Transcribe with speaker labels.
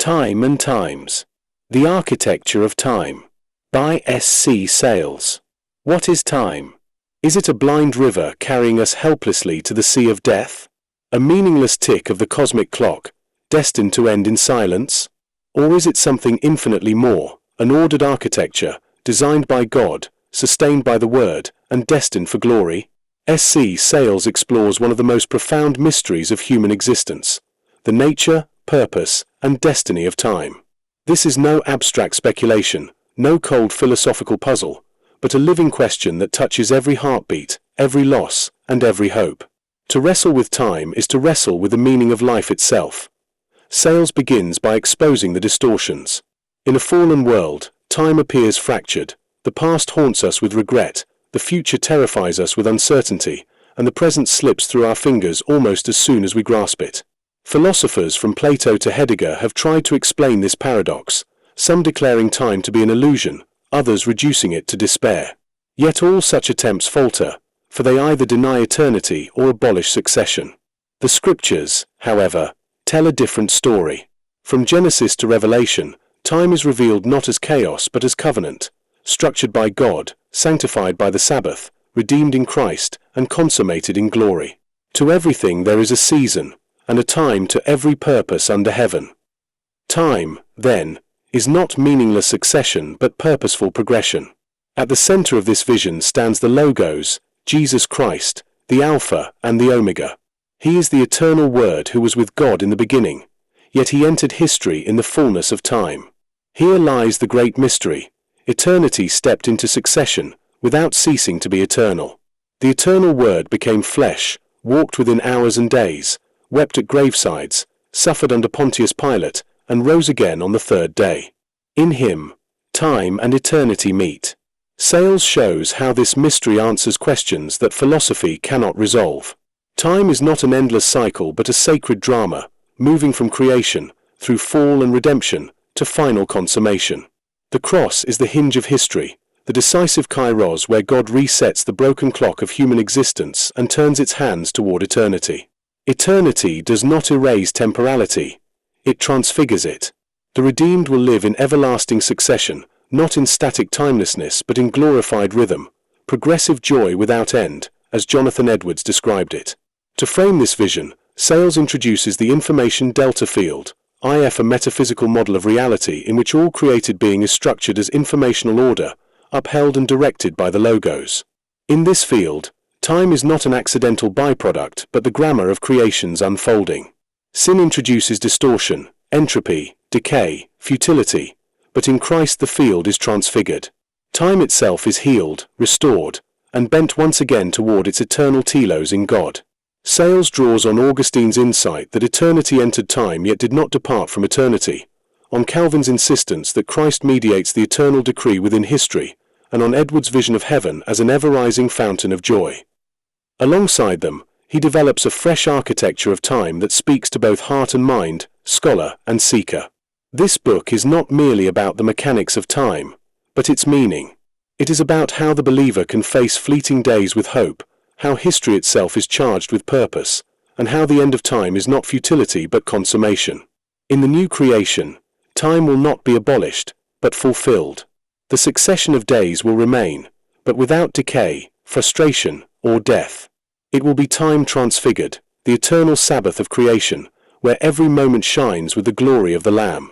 Speaker 1: Time and Times. The Architecture of Time. By S C SAYLES. What is time? Is it a blind river carrying us helplessly to the sea of death? A meaningless tick of the cosmic clock, destined to end in silence? Or is it something infinitely more, an ordered architecture, designed by God, sustained by the Word, and destined for glory? S C SAYLES explores one of the most profound mysteries of human existence, the nature, purpose, and destiny of time. This is no abstract speculation, no cold philosophical puzzle, but a living question that touches every heartbeat, every loss, and every hope. To wrestle with time is to wrestle with the meaning of life itself. SAYLES begins by exposing the distortions. In a fallen world, time appears fractured, the past haunts us with regret, the future terrifies us with uncertainty, and the present slips through our fingers almost as soon as we grasp it. Philosophers from Plato to Heidegger have tried to explain this paradox, some declaring time to be an illusion, others reducing it to despair. Yet all such attempts falter, for they either deny eternity or abolish succession. The scriptures, however, tell a different story. From Genesis to Revelation, time is revealed not as chaos but as covenant, structured by God, sanctified by the Sabbath, redeemed in Christ, and consummated in glory. To everything there is a season, and a time to every purpose under heaven. Time, then, is not meaningless succession but purposeful progression. At the center of this vision stands the Logos, Jesus Christ, the Alpha and the Omega. He is the eternal Word who was with God in the beginning, yet he entered history in the fullness of time. Here lies the great mystery. Eternity stepped into succession, without ceasing to be eternal. The eternal Word became flesh, walked within hours and days, wept at gravesides, suffered under Pontius Pilate, and rose again on the third day. In him, time and eternity meet. SAYLES shows how this mystery answers questions that philosophy cannot resolve. Time is not an endless cycle but a sacred drama, moving from creation, through fall and redemption, to final consummation. The cross is the hinge of history, the decisive kairos where God resets the broken clock of human existence and turns its hands toward eternity. Eternity does not erase temporality, it transfigures it. The redeemed will live in everlasting succession, not in static timelessness but in glorified rhythm, progressive joy without end, as Jonathan Edwards described it. To frame this vision, SAYLES introduces the information delta field, IF, a metaphysical model of reality in which all created being is structured as informational order, upheld and directed by the Logos. In this field, time is not an accidental byproduct but the grammar of creation's unfolding. Sin introduces distortion, entropy, decay, futility, but in Christ the field is transfigured. Time itself is healed, restored, and bent once again toward its eternal telos in God. SAYLES draws on Augustine's insight that eternity entered time yet did not depart from eternity, on Calvin's insistence that Christ mediates the eternal decree within history, and on Edwards' vision of heaven as an ever-rising fountain of joy. Alongside them, he develops a fresh architecture of time that speaks to both heart and mind, scholar and seeker. This book is not merely about the mechanics of time, but its meaning. It is about how the believer can face fleeting days with hope, how history itself is charged with purpose, and how the end of time is not futility but consummation. In the new creation, time will not be abolished, but fulfilled. The succession of days will remain, but without decay, frustration, or death. It will be time transfigured, the eternal Sabbath of creation, where every moment shines with the glory of the Lamb.